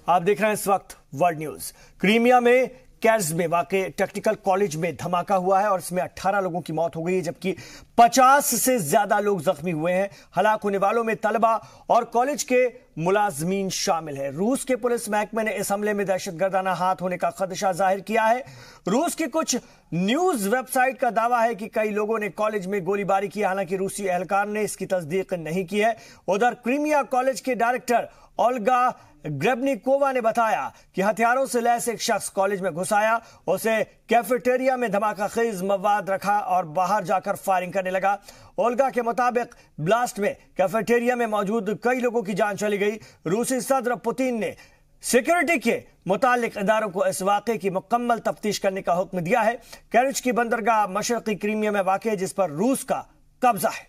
आप देख रहे हैं इस वक्त वर्ल्ड न्यूज। क्रीमिया में कैर्ज में वाक़े टेक्निकल कॉलेज में धमाका हुआ है और इसमें 18 लोगों की मौत हो गई है, जबकि 50 से ज्यादा लोग जख्मी हुए हैं। हलाक होने वालों में तलबा और कॉलेज के मुलाजमीन शामिल है। रूस के पुलिस महकमे ने इस हमले में दहशतगर्दाना हाथ होने का खदशा जाहिर किया है। रूस की कुछ न्यूज वेबसाइट का दावा है कि कई लोगों ने कॉलेज में गोलीबारी की, हालांकि रूसी एहलकार ने इसकी तस्दीक नहीं की है। उधर क्रीमिया कॉलेज के डायरेक्टर ओल्गा ग्रेबनिकोवा ने बताया कि हथियारों से लैस एक शख्स कॉलेज में घुस आया, उसे कैफेटेरिया में धमाकाखेज मवाद रखा और बाहर जाकर फायरिंग करने लगा। ओल्गा के मुताबिक ब्लास्ट में कैफेटेरिया में मौजूद कई लोगों की जान चली गई। रूसी सदर पुतिन ने सिक्योरिटी के मुतालिक इदारों को इस वाक़े की मुकम्मल तफ्तीश करने का हुक्म दिया है। कैरिज की बंदरगाह मशरकी क्रीमिया में वाक़ है, जिस पर रूस का कब्जा है।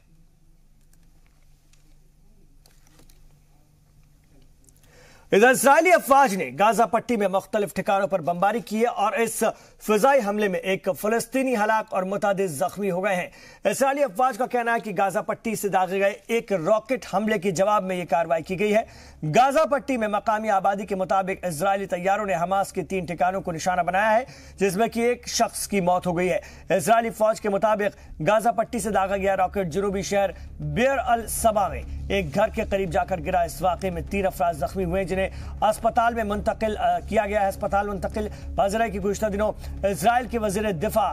इधर इस्राएली अफवाज ने गाजा पट्टी में मुख्तलिफ ठिकानों पर बमबारी की है और इस फिजाई हमले में एक फलस्तीनी हलाक और मुतादिद जख्मी हो गए हैं। इस्राएली अफवाज का कहना है कि गाजा पट्टी से दागे गए एक रॉकेट हमले के जवाब में यह कार्रवाई की गई है। गाजा पट्टी में मकामी आबादी के मुताबिक इजरायली तैयारों ने हमास के 3 ठिकानों को निशाना बनाया है, जिसमें कि एक शख्स की मौत हो गई है। इजरायली फौज के मुताबिक गाजा पट्टी से दागा गया रॉकेट जनूबी शहर बेर अल सबा में एक घर के करीब जाकर गिरा। इस वाक़े में 3 अफराद जख्मी हुए, जिन्हें अस्पताल में मुंतकिल किया गया है। अस्पताल मुंतकिल बाज़रा की गुज़िश्ता दिनों इजराइल के वज़ीर दिफा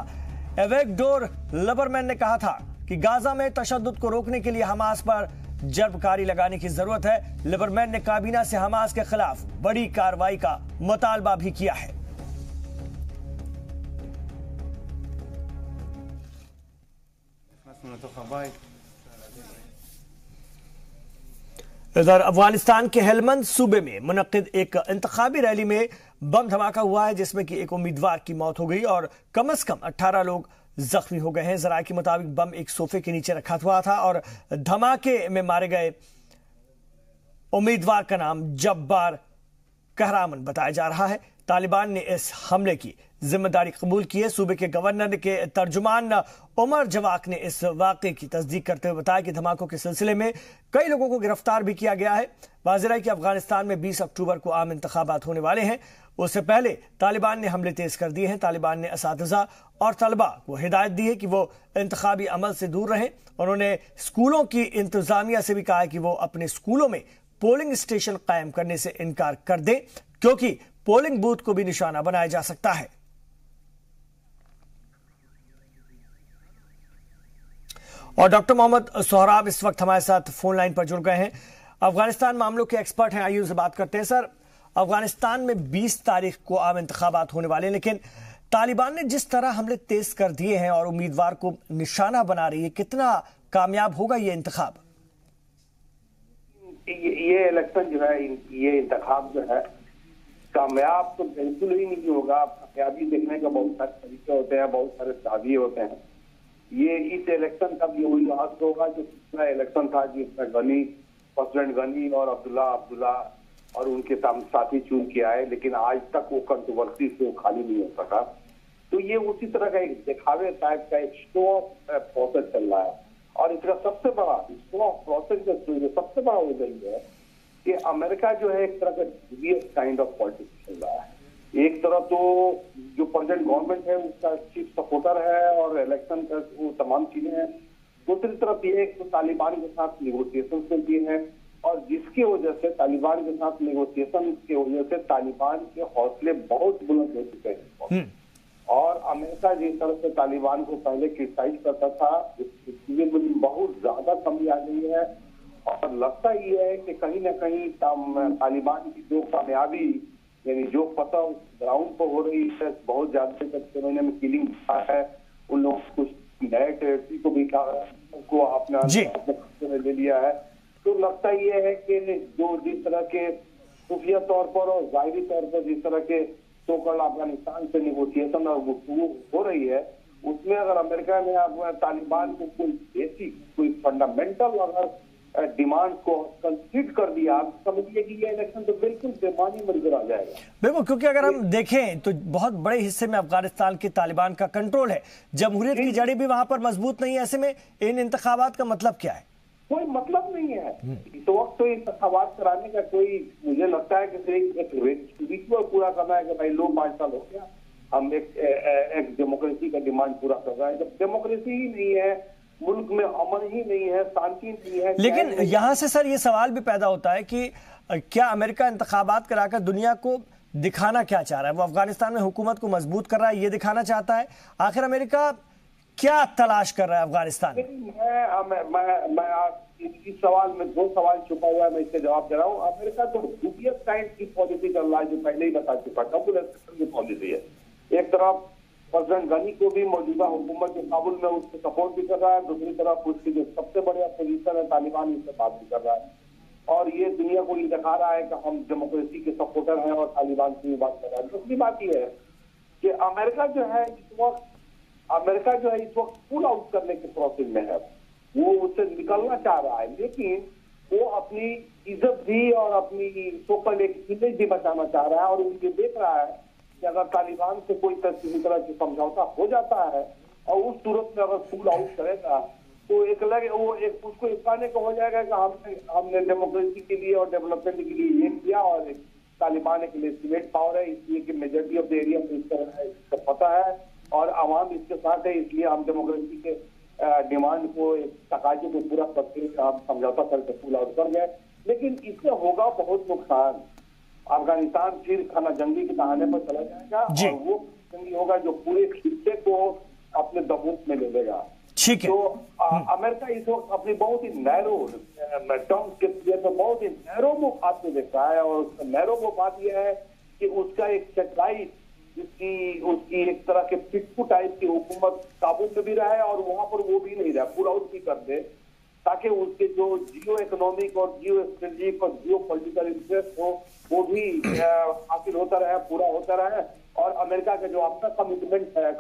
एविगडोर लिबरमैन ने कहा था कि गाजा में तशद्दुद को रोकने के लिए हमास पर जरबकारी लगाने की जरूरत है। लिबरमैन ने काबीना से हमास के खिलाफ बड़ी कार्रवाई का मुतालबा भी किया है। इधर अफगानिस्तान के हेलमंद सूबे में मुनक्किद एक इंतखाबी रैली में बम धमाका हुआ है, जिसमें कि एक उम्मीदवार की मौत हो गई और कम से कम 18 लोग जख्मी हो गए हैं। जराये के मुताबिक बम एक सोफे के नीचे रखा हुआ था और धमाके में मारे गए उम्मीदवार का नाम जब्बार कहरामन बताया जा रहा है। तालिबान ने इस हमले की जिम्मेदारी कबूल की है। सूबे के गवर्नर के तर्जुमान उमर जवाक ने इस वाक़े की तस्दीक करते हुए बताया कि धमाकों के सिलसिले में कई लोगों को गिरफ्तार भी किया गया है। वाज़ेह है कि अफगानिस्तान में 20 अक्टूबर को आम इंतखाबात होने वाले हैं। उससे पहले तालिबान ने हमले तेज कर दिए हैं। तालिबान ने असातिज़ा और तलबा को हिदायत दी है कि वो इंतखाबी अमल से दूर रहें। उन्होंने स्कूलों की इंतजामिया से भी कहा है कि वो अपने स्कूलों में पोलिंग स्टेशन कायम करने से इनकार कर दें, क्योंकि पोलिंग बूथ को भी निशाना बनाया जा सकता है। और डॉक्टर मोहम्मद सोहराब इस वक्त हमारे साथ फोन लाइन पर जुड़ गए हैं। अफगानिस्तान मामलों के एक्सपर्ट हैं, आइए उनसे बात करते हैं। सर, अफगानिस्तान में 20 तारीख को आम इंतखाबात होने वाले हैं, लेकिन तालिबान ने जिस तरह हमले तेज कर दिए हैं और उम्मीदवार को निशाना बना रही है, कितना कामयाब होगा ये इंतखाब? ये इलेक्शन जो है, ये इंतखाब जो है, कामयाब तो बिल्कुल ही नहीं होगा। कामयाबी देखने का बहुत सारे तरीके होते हैं, बहुत सारे दावे होते हैं। ये इस इलेक्शन का भी वही हाथ होगा जो पिछला इलेक्शन था, जिसमें प्रेसिडेंट गनी और अब्दुल्ला और उनके साथी चुन के आए, लेकिन आज तक वो कंट्रोवर्सी से खाली नहीं हो सका। तो ये उसी तरह का एक दिखावे टाइप का एक शो ऑफ प्रोसेस चल रहा है। और इसका सबसे बड़ा शो ऑफ प्रोसेस जो सबसे बड़ा हो गई है कि अमेरिका जो है एक तरह का डुबियस काइंड ऑफ पॉलिटिक्स चल रहा है। एक तरफ तो जो प्रेजेंट गवर्नमेंट है उसका चीफ सपोर्टर है और इलेक्शन का वो तमाम चीजें हैं। दूसरी तरफ ये एक तो तालिबान के साथ नेगोशिएशन चलती है और जिसकी वजह से तालिबान के साथ नेगोशिएशन की वजह से तालिबान के हौसले बहुत बुलंद हो चुके हैं। और अमेरिका जिस तरह से तालिबान को पहले क्रिटिसाइज करता था, इसमें बहुत ज्यादा कमी आ गई है। और लगता ये है कि कहीं ना कहीं तालिबान की जो कामयाबी, यानी जो फतह ग्राउंड पर हो रही है, बहुत ज्यादा महीने में किलिंग है, उन लोगों को कुछ नए टेरिटरी को भी को अपने खर्चे में ले लिया है। तो लगता ये है कि जो जिस तरह के खुफिया तौर पर और जाहिरी तौर पर जिस तरह के सोकल अफगानिस्तान से नेगोशिएशन और गुफ्तगू हो रही है, उसमें अगर अमेरिका ने तालिबान को कोई फंडामेंटल अगर डिमांड को कंसीड कर दिया, आप समझिए कि ये इलेक्शन तो बिल्कुल बेमानी में नजर आ जाएगा। बिल्कुल, क्योंकि अगर हम देखें तो बहुत बड़े हिस्से में अफगानिस्तान के तालिबान का कंट्रोल है, जमहूरियत की जड़ी भी वहां पर मजबूत नहीं है। ऐसे में इन इंतखाबात का मतलब क्या है? कोई मतलब नहीं है। इस वक्त तो कोई इंतखाबात कराने का कोई, मुझे लगता है कि सिर्फ एक रिचुअल पूरा करना है कि भाई लो 5 साल हो गया, हम एक डेमोक्रेसी का डिमांड पूरा कर रहा है। जब डेमोक्रेसी ही नहीं है, मुल्क में अमन ही नहीं है, शांति नहीं है। लेकिन यहां से सर ये सवाल भी पैदा होता है कि क्या अमेरिका इंतखाबात कराकर दुनिया को दिखाना क्या चाह रहा है? वो अफगानिस्तान में हुकूमत को मजबूत कर रहा है, ये दिखाना चाहता है? आखिर अमेरिका क्या तलाश कर रहा है अफगानिस्तान में? मैं इस सवाल में 2 सवाल छुपा हुआ है, मैं इसके जवाब दे रहा हूँ। अमेरिका तो दुबियस काइंड की पॉलिसी चल रहा है, जो पहले ही बता चुका, काबुल की पॉलिसी है। एक तरफ प्रेसिडेंट गनी को भी मौजूदा हुकूमत के काबुल में उसको सपोर्ट भी कर रहा है, दूसरी तरफ उसकी जो सबसे बड़ी अपोजिशन है तालिबान, उससे बात भी कर रहा है, और ये दुनिया को ये दिखा रहा है कि हम डेमोक्रेसी के सपोर्टर हैं और तालिबान से भी बात कर रहा है। दूसरी बात ये है कि अमेरिका जो है इस वक्त पुल आउट करने के प्रोसेस में है। वो उससे निकलना चाह रहा है, लेकिन वो अपनी इज्जत भी और अपनी सोकल एक इमेज भी बचाना चाह रहा है, और वो ये देख रहा है कि अगर तालिबान से कोई किसी तरह की समझौता हो जाता है और उस सूरत में अगर पुल आउट करेगा तो उसको इस को हो जाएगा कि हमने डेमोक्रेसी के लिए और डेवलपमेंट के लिए ये किया, और तालिबान एक लेजिटिमेट पावर है, इसलिए कि मेजॉरिटी ऑफ द एरिया में इसका पता है और आवाम इसके साथ है, इसलिए हम डेमोक्रेसी के डिमांड को, तकाजे को पूरा करते हुए हम समझौता करके पुल आउट कर गए। लेकिन इससे होगा बहुत नुकसान। अफगानिस्तान फिर खाना जंगी के कहानी पर चला जाएगा, और वो जंगी होगा जो पूरे खिस्से को अपने दबूत में ले लेगा। ठीक है। तो अमेरिका इस वक्त अपनी बहुत ही नैरो टर्म्स के लिए बहुत ही नैरो मूव हाथ में देखता है, और नैरो मूव बात यह है कि उसका एक सैटेलाइट उसकी एक तरह के पिट्ठू टाइप की हुकूमत काबुल में भी रहे और वहां पर वो भी नहीं रहा, पूरा आउट भी कर दे, ताकि उसके जो जियो इकोनॉमिक और जियो स्ट्रेटेजिक और जियो पॉलिटिकल इंटरेस्ट हो वो भी हासिल होता रहे, पूरा होता रहे, और अमेरिका का जो अपना कमिटमेंट है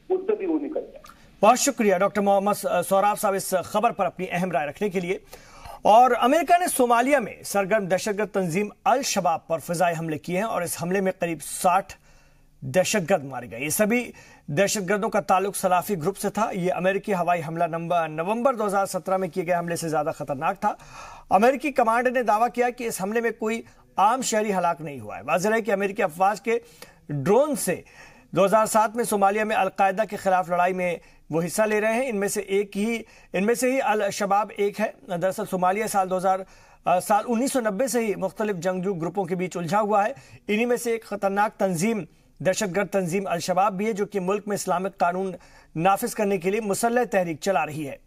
उससे भी वो निकल जाए। बहुत शुक्रिया डॉक्टर मोहम्मद सौराब साहब इस खबर पर अपनी अहम राय रखने के लिए। और अमेरिका ने सोमालिया में सरगर्म दहशतगर्द तंजीम अल शबाब पर फिजाई हमले किए हैं और इस हमले में करीब 60 दहशतगर्द मारे गए। ये सभी दहशतगर्दों का ताल्लुक सलाफी ग्रुप से था। ये अमेरिकी हवाई हमला नवंबर 2017 में किए गए हमले से ज्यादा खतरनाक था। अमेरिकी कमांडर ने दावा किया कि इस हमले में कोई आम शहरी हलाक नहीं हुआ है। वाज़ेह है कि अमेरिकी अफवाज के ड्रोन से 2007 में सोमालिया में अलकायदा के खिलाफ लड़ाई में वो हिस्सा ले रहे हैं। इनमें से ही अल शबाब एक है। दरअसल सोमालिया साल 1990 से ही मुख्तलिफ जंगजू ग्रुपों के बीच उलझा हुआ है। इन्हीं में से एक खतरनाक तंजीम दहशतगर्द तंजीम अल शबाब भी है, जो कि मुल्क में इस्लामिक कानून नाफिज करने के लिए मुसल्लह तहरीक चला रही है।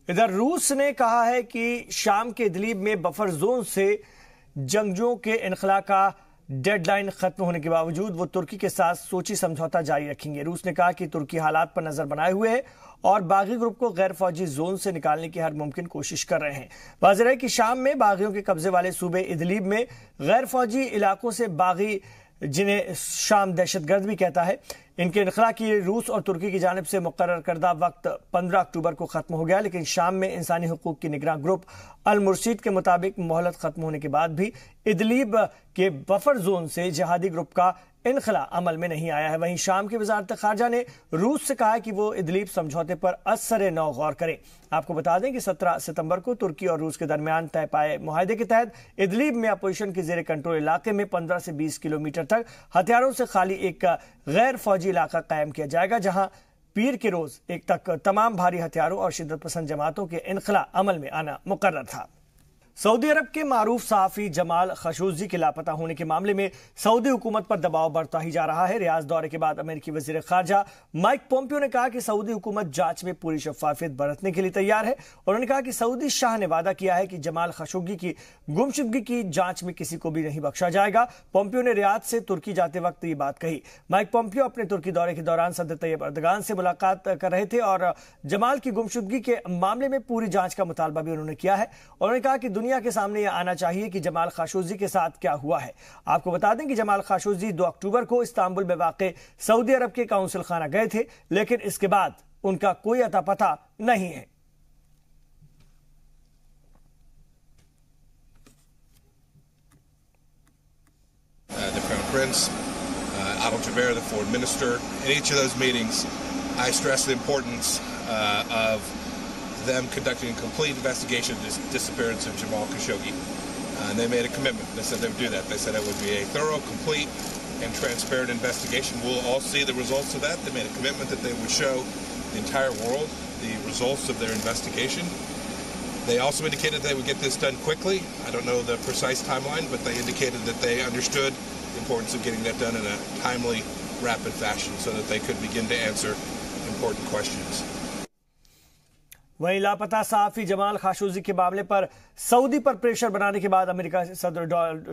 इधर रूस ने कहा है कि शाम के इदलिब में बफर जोन से जंगजुओं के इनखला का डेडलाइन खत्म होने के बावजूद वो तुर्की के साथ सोची समझौता जारी रखेंगे। रूस ने कहा कि तुर्की हालात पर नजर बनाए हुए है और बागी ग्रुप को गैर फौजी जोन से निकालने की हर मुमकिन कोशिश कर रहे हैं। वाज़ेह है कि शाम में बागियों के कब्जे वाले सूबे इदलिब में गैर फौजी इलाकों से बागी, जिन्हें शाम दहशतगर्द भी कहता है, इनके इनखला की रूस और तुर्की की जानिब से मुकर्रर करदा वक्त 15 अक्टूबर को खत्म हो गया, लेकिन शाम में इंसानी हुकूक की निगरान ग्रुप अल मुर्शीद के मुताबिक मोहलत खत्म होने के बाद भी इदलिब के बफर जोन से जिहादी ग्रुप का इनखला अमल में नहीं आया है। वहीं शाम की वजारत खारजा ने रूस से कहा कि वो इदलिब समझौते पर असर नौ गौर करे। आपको बता दें कि 17 सितंबर को तुर्की और रूस के दरमियान तय पाए मुआहदे के तहत इदलिब में अपोजिशन के जेर कंट्रोल इलाके में 15 से 20 किलोमीटर तक हथियारों से खाली एक गैर फौजी इलाका कायम किया जाएगा, जहां पीर के रोज एक तक तमाम भारी हथियारों और शिद्दत पसंद जमातों के इनखला अमल में आना मुकर्रर था। सऊदी अरब के मारूफ सहाफी जमाल खशोगी के लापता होने के मामले में सऊदी हुकूमत पर दबाव बढ़ता ही जा रहा है। रियाज दौरे के बाद अमेरिकी वजीर खारजा माइक पोम्पियो ने कहा कि सऊदी हुकूमत जांच में पूरी शफाफियत बरतने के लिए तैयार है। उन्होंने कहा कि सऊदी शाह ने वादा किया है कि जमाल खशोगी की गुमशुदगी की जांच में किसी को भी नहीं बख्शा जाएगा। पोम्पियो ने रियाद से तुर्की जाते वक्त ये बात कही। माइक पोम्पियो अपने तुर्की दौरे के दौरान सदर तैयब अर्दगान से मुलाकात कर रहे थे और जमाल की गुमशुदगी के मामले में पूरी जांच का मुतालबा भी उन्होंने किया है। उन्होंने कहा कि दुनिया के सामने यह आना चाहिए कि जमाल खशोगी के साथ क्या हुआ है। आपको बता दें कि जमाल खशोगी 2 अक्टूबर को इस्तांबुल में वाक़ सऊदी अरब के काउंसिल खाना गए थे, लेकिन इसके बाद उनका कोई अता पता नहीं है। The Crown Prince, I don't Rivera, the foreign minister. In each of those meetings, I stressed the importance of them conducting a complete investigation of the disappearance of Jamal Khashoggi. And they made a commitment. They said they would do that. They said it would be a thorough, complete, and transparent investigation. We'll all see the results of that. They made a commitment that they would show the entire world the results of their investigation. They also indicated they would get this done quickly. I don't know the precise timeline, but they indicated that they understood the importance of getting that done in a timely, rapid fashion so that they could begin to answer important questions. वहीं लापता सहाफी जमाल खाशोगी के मामले पर Saudi पर pressure बनाने के बाद America सदर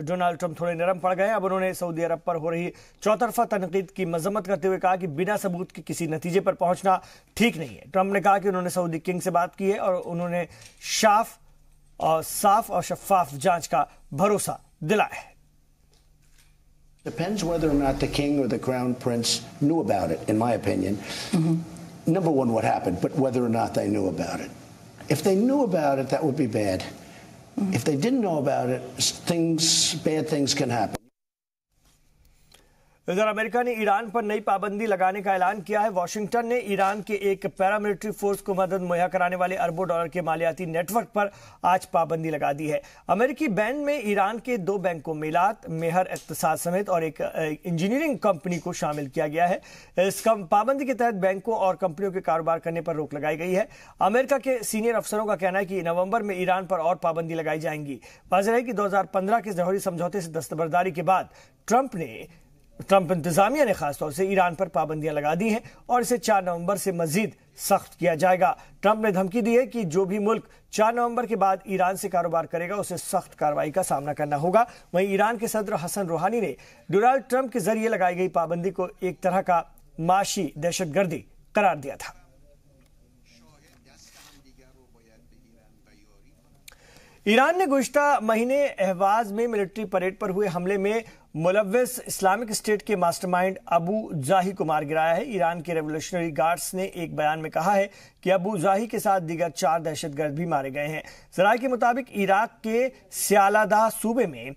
डोनाल्ड ट्रंप थोड़े नरम पड़ गए। अब उन्होंने सऊदी अरब पर हो रही चौतरफा तनकीद की मजम्मत करते हुए कहा कि बिना सबूत के किसी नतीजे पर पहुंचना ठीक नहीं है। ट्रंप ने कहा कि उन्होंने सऊदी किंग से बात की है और उन्होंने साफ और शफाफ जांच का भरोसा दिलाया है। Depends whether or not the king or the crown prince knew about it, in my opinion. Number one, what happened, but whether or not they knew about it. If they knew about it, that would be bad. If they didn't know about it, bad things can happen. इधर America ने Iran पर नई पाबंदी लगाने का ऐलान किया है। वॉशिंगटन ने ईरान के एक पैरामिलिट्री फोर्स को मदद मुहैया कराने वाले अरबों डॉलर के मालियाती नेटवर्क पर आज पाबंदी लगा दी है। अमेरिकी बैन में ईरान के 2 बैंकों मेलात, मेहर इक्तिसाद समेत और एक इंजीनियरिंग कंपनी को शामिल किया गया है। इस पाबंदी के तहत बैंकों और कंपनियों के कारोबार करने पर रोक लगाई गई है। अमेरिका के सीनियर अफसरों का कहना है कि नवंबर में ईरान पर और पाबंदी लगाई जाएंगी। वाज़ेह है कि 2015 के जौहरी समझौते से दस्तबरदारी के बाद ट्रंप इंतजामिया ने खासतौर से ईरान पर पाबंदियां लगा दी हैं और इसे 4 नवंबर से मजीद सख्त किया जाएगा। ट्रंप ने धमकी दी है कि जो भी मुल्क 4 नवंबर के बाद ईरान से कारोबार करेगा उसे सख्त कार्रवाई का सामना करना होगा। वहीं ईरान के सदर हसन रूहानी ने डोनाल्ड ट्रंप के जरिए लगाई गई पाबंदी को एक तरह का माशी दहशतगर्दी करार दिया था। ईरान ने गुज़िश्ता महीने अहवाज में मिलिट्री परेड पर हुए हमले में मुलव्विस इस्लामिक स्टेट के मास्टरमाइंड अबू जाही को मार गिराया है। ईरान के रेवोल्यूशनरी गार्ड्स ने एक बयान में कहा है कि अबू जाही के साथ दीगर 4 दहशतगर्द भी मारे गए हैं। ज़राए के मुताबिक इराक के सियालादाह सूबे में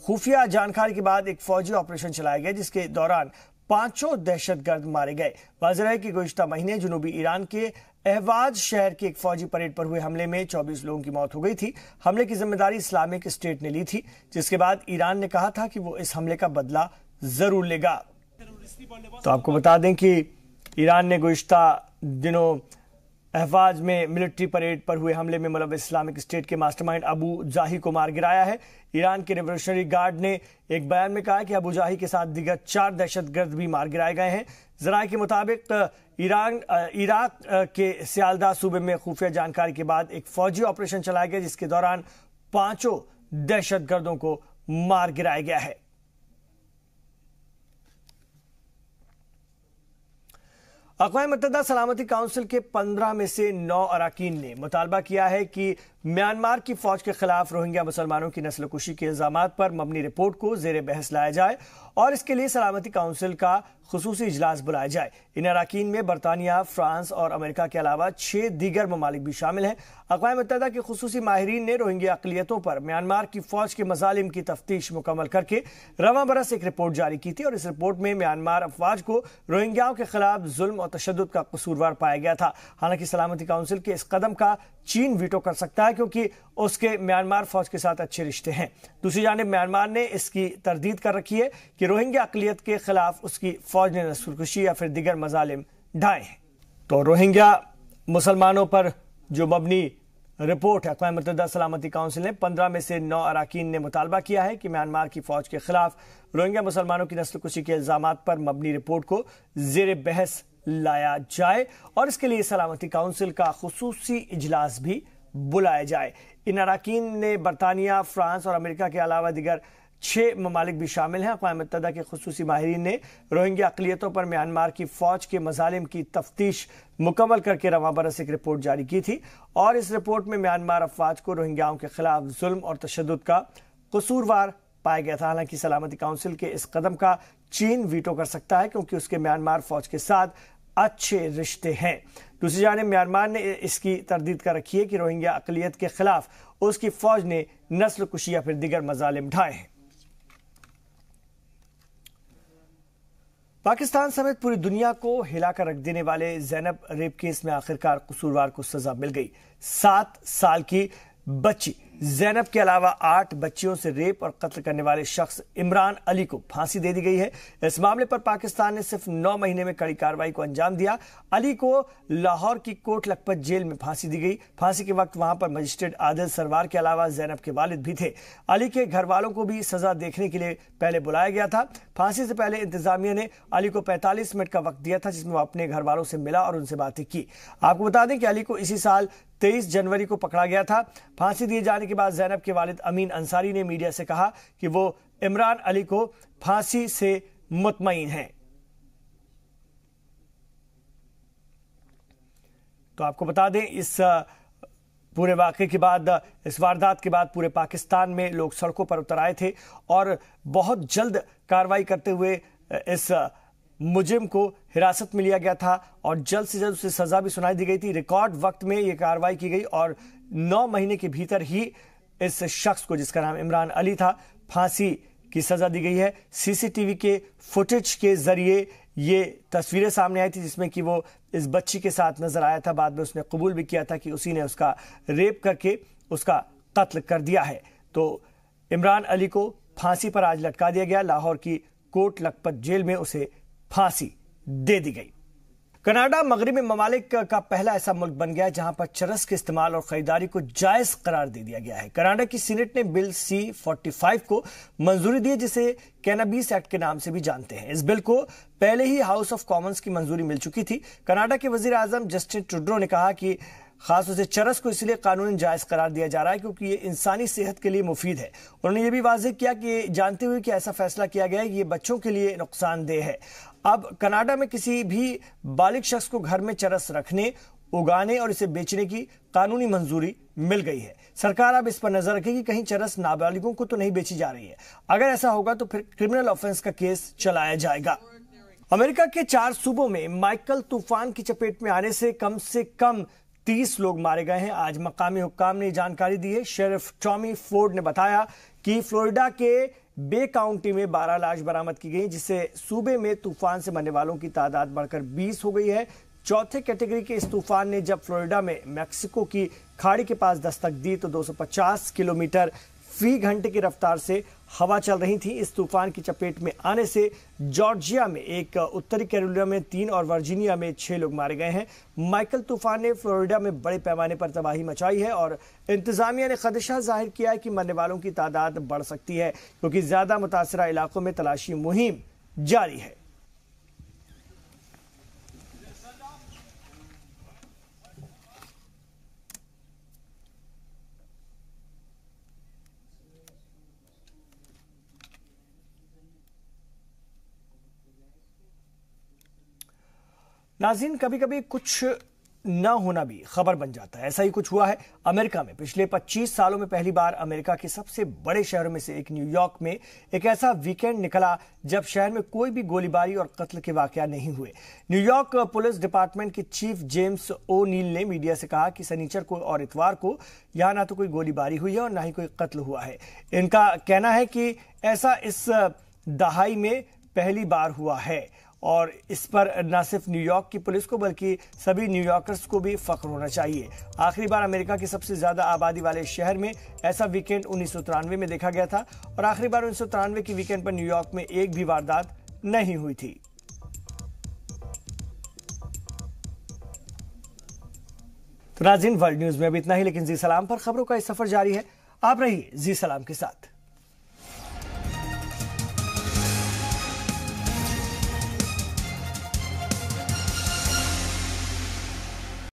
खुफिया जानकारी के बाद एक फौजी ऑपरेशन चलाया गया जिसके दौरान 5 दहशतगर्द मारे गए। वाज़ेह है कि गुज़िश्ता महीने जुनूबी ईरान के अहवाज शहर के एक फौजी परेड पर हुए हमले में 24 लोगों की मौत हो गई थी। हमले की जिम्मेदारी इस्लामिक स्टेट ने ली थी, जिसके बाद ईरान ने कहा था कि वो इस हमले का बदला जरूर लेगा। तो आपको बता दें कि ईरान ने गुज़िश्ता दिनों अहवाज में मिलिट्री परेड पर हुए हमले में मुलव्विस इस्लामिक स्टेट के मास्टरमाइंड अबू जाही को मार गिराया है। ईरान के रेवोल्यूशनरी गार्ड ने एक बयान में कहा कि अबू जाही के साथ दीगर 4 दहशतगर्द भी मार गिराए गए हैं। ज़राए के मुताबिक इराक के सियालदाह सूबे में खुफिया जानकारी के बाद एक फौजी ऑपरेशन चलाया गया जिसके दौरान 5 दहशतगर्दों को मार गिराया गया है। अक़वाम मुत्तहिदा सलामती काउंसिल के 15 में से 9 अरकान ने मुतालबा किया है कि म्यांमार की फौज के खिलाफ रोहिंग्या मुसलमानों की नस्ल कुशी के इल्जामात पर मबनी रिपोर्ट को ज़ेरे बहस लाया जाए और इसके लिए सलामती काउंसिल का खुसूसी इजलास बुलाया जाए। इन अरकान में बरतानिया, फ्रांस और अमेरिका के अलावा 6 दीगर ममालिक भी शामिल हैं। अक़वाम मुत्तहिदा के खुसूसी माहिरीन ने रोहिंग्या अक़लियतों पर म्यांमार की फौज के मज़ालिम की तफ्तीश मुकम्मल करके रवां बरस एक रिपोर्ट जारी की थी और इस रिपोर्ट में म्यांमार अफवाज को रोहिंग्याओं के खिलाफ जुल्म और तशद्दुद का कसूरवार पाया गया था। हालांकि सलामती काउंसिल के इस कदम का चीन वीटो कर सकता है क्योंकि उसके म्यांमार फौज के साथ अच्छे रिश्ते हैं। दूसरी जानिब म्यांमार ने इसकी तरदीद कर रखी है कि रोहिंग्या अक़लियत के खिलाफ उसकी फौज ने नस्लकुशी या फिर दीगर मज़ालिम ढाए हैं। तो रोहिंग्या मुसलमानों पर जो मबनी रिपोर्ट है, अक़वाम मुत्तहिदा सलामती काउंसिल ने 15 में से 9 अरकान ने मुतालबा किया है कि म्यांमार की फौज के खिलाफ रोहिंग्या मुसलमानों की नस्लकुशी के इल्जामात पर मबनी रिपोर्ट को ज़ेरे बहस लाया जाए और इसके लिए सलामती काउंसिल का खुसूसी इजलास भी बुलाया जाए। इन अरकान ने बरतानिया, फ्रांस और अमेरिका के अलावा दीगर 6 ममालिक भी शामिल हैं। अक़वाम मुत्तहिदा के खुसूसी माहिरीन ने रोहिंग्या अक़लियतों पर म्यांमार की फौज के मज़ालिम की तफ्तीश मुकम्मल करके रवां बरस एक रिपोर्ट जारी की थी और इस रिपोर्ट में म्यांमार अफवाज को रोहिंग्याओं के खिलाफ जुल्म और तशद्दुद का कसूरवार पाया गया था। हालांकि सलामती काउंसिल के इस कदम का चीन वीटो कर सकता है क्योंकि उसके म्यांमार फौज के साथ अच्छे रिश्ते हैं। दूसरी जानिब म्यांमार ने इसकी तरदीद कर रखी है कि रोहिंग्या अक़लियत के खिलाफ उसकी फौज ने नस्ल कुशी या फिर दीगर मज़ालिम ढाए हैं। पाकिस्तान समेत पूरी दुनिया को हिलाकर रख देने वाले ज़ैनब रेप केस में आखिरकार कसूरवार को सजा मिल गई। 7 साल की बच्ची ज़ैनब के अलावा 8 बच्चियों से रेप और कत्ल करने वाले शख्स इमरान अली को फांसी दे दी गई है। इस मामले पर पाकिस्तान ने सिर्फ 9 महीने में कड़ी कार्रवाई को अंजाम दिया। अली को लाहौर की कोट लखपत जेल में फांसी दी गई। फांसी के वक्त वहां पर मजिस्ट्रेट आदिल सरवार के अलावा ज़ैनब के वालिद भी थे। अली के घर वालों को भी सजा देखने के लिए पहले बुलाया गया था। फांसी से पहले इंतजामिया ने अली को 45 मिनट का वक्त दिया था, जिसमें वो अपने घर वालों से मिला और उनसे बातें की। आपको बता दें कि अली को इसी साल 23 जनवरी को पकड़ा गया था। फांसी दिए जाने के बाद ज़ैनब के वालिद अमीन अंसारी ने मीडिया से कहा कि वो इमरान अली को फांसी से मुतमईन हैं। तो आपको बता दें, इस पूरे वाक़े के बाद, इस वारदात के बाद पूरे पाकिस्तान में लोग सड़कों पर उतर आए थे और बहुत जल्द कार्रवाई करते हुए इस मुजरिम को हिरासत में लिया गया था और जल्द से जल्द उसे सजा भी सुनाई दी गई थी। रिकॉर्ड वक्त में यह कार्रवाई की गई और 9 महीने के भीतर ही इस शख्स को, जिसका नाम इमरान अली था, फांसी की सजा दी गई है। सीसीटीवी के फुटेज के जरिए ये तस्वीरें सामने आई थी जिसमें कि वो इस बच्ची के साथ नजर आया था। बाद में उसने कबूल भी किया था कि उसी ने उसका रेप करके उसका कत्ल कर दिया है। तो इमरान अली को फांसी पर आज लटका दिया गया। लाहौर की कोट लखपत जेल में उसे फांसी दे दी गई। कनाडा मगरबी ममालिक का पहला ऐसा मुल्क बन गया जहां पर चरस के इस्तेमाल और खरीदारी को जायज करार दे दिया गया है। कनाडा की सीनेट ने बिल C-45 को मंजूरी दी, जिसे कैनाबीस एक्ट के नाम से भी जानते हैं। इस बिल को पहले ही हाउस ऑफ कॉमन्स की मंजूरी मिल चुकी थी। कनाडा के वजीर आजम जस्टिन ट्रूडो ने कहा कि खासतौर से चरस को इसलिए कानूनी जायज करार दिया जा रहा है क्योंकि ये इंसानी सेहत के लिए मुफीद है। उन्होंने ये भी वाज़ेह किया कि जानते हुए कि ऐसा फैसला किया गया है कि ये बच्चों के लिए नुकसानदेह है। अब कनाडा में किसी भी बालिग शख्स को घर में चरस रखने, उगाने और इसे बेचने की कानूनी मंजूरी मिल गई है। सरकार अब इस पर नजर रखेगी कहीं चरस नाबालिगों को तो नहीं बेची जा रही है। अगर ऐसा होगा तो फिर क्रिमिनल ऑफेंस का केस चलाया जाएगा। अमेरिका के 4 सूबों में माइकल तूफान की चपेट में आने से कम 30 लोग मारे गए हैं। आज मकामी हुक्काम ने जानकारी दी है। शेरिफ टॉमी फोर्ड ने बताया कि फ्लोरिडा के बे काउंटी में 12 लाश बरामद की गई, जिससे सूबे में तूफान से मरने वालों की तादाद बढ़कर 20 हो गई है। चौथे कैटेगरी के इस तूफान ने जब फ्लोरिडा में मैक्सिको की खाड़ी के पास दस्तक दी तो 250 किलोमीटर फी घंटे की रफ्तार से हवा चल रही थी। इस तूफान की चपेट में आने से जॉर्जिया में 1, उत्तरी कैरोलिना में 3 और वर्जीनिया में 6 लोग मारे गए हैं। माइकल तूफान ने फ्लोरिडा में बड़े पैमाने पर तबाही मचाई है और इंतजामिया ने खदशा जाहिर किया है कि मरने वालों की तादाद बढ़ सकती है क्योंकि ज्यादा मुतासरा इलाकों में तलाशी मुहिम जारी है। नाज़रीन, कभी कभी कुछ न होना भी खबर बन जाता है। ऐसा ही कुछ हुआ है अमेरिका में। पिछले 25 सालों में पहली बार अमेरिका के सबसे बड़े शहरों में से एक न्यूयॉर्क में एक ऐसा वीकेंड निकला जब शहर में कोई भी गोलीबारी और कत्ल के वाकया नहीं हुए। न्यूयॉर्क पुलिस डिपार्टमेंट के चीफ जेम्स ओ'नील ने मीडिया से कहा कि शनिचर को और इतवार को यहां ना तो कोई गोलीबारी हुई है और ना ही कोई कत्ल हुआ है। इनका कहना है कि ऐसा इस दहाई में पहली बार हुआ है और इस पर न सिर्फ न्यूयॉर्क की पुलिस को बल्कि सभी न्यूयॉर्कर्स को भी फख्र होना चाहिए। आखिरी बार अमेरिका के सबसे ज्यादा आबादी वाले शहर में ऐसा वीकेंड 1993 में देखा गया था और आखिरी बार 1993 की वीकेंड पर न्यूयॉर्क में एक भी वारदात नहीं हुई थी। तो नाज़रीन, वर्ल्ड न्यूज में अभी इतना ही, लेकिन जी सलाम पर खबरों का इस सफर जारी है। आप रहिए जी सलाम के साथ।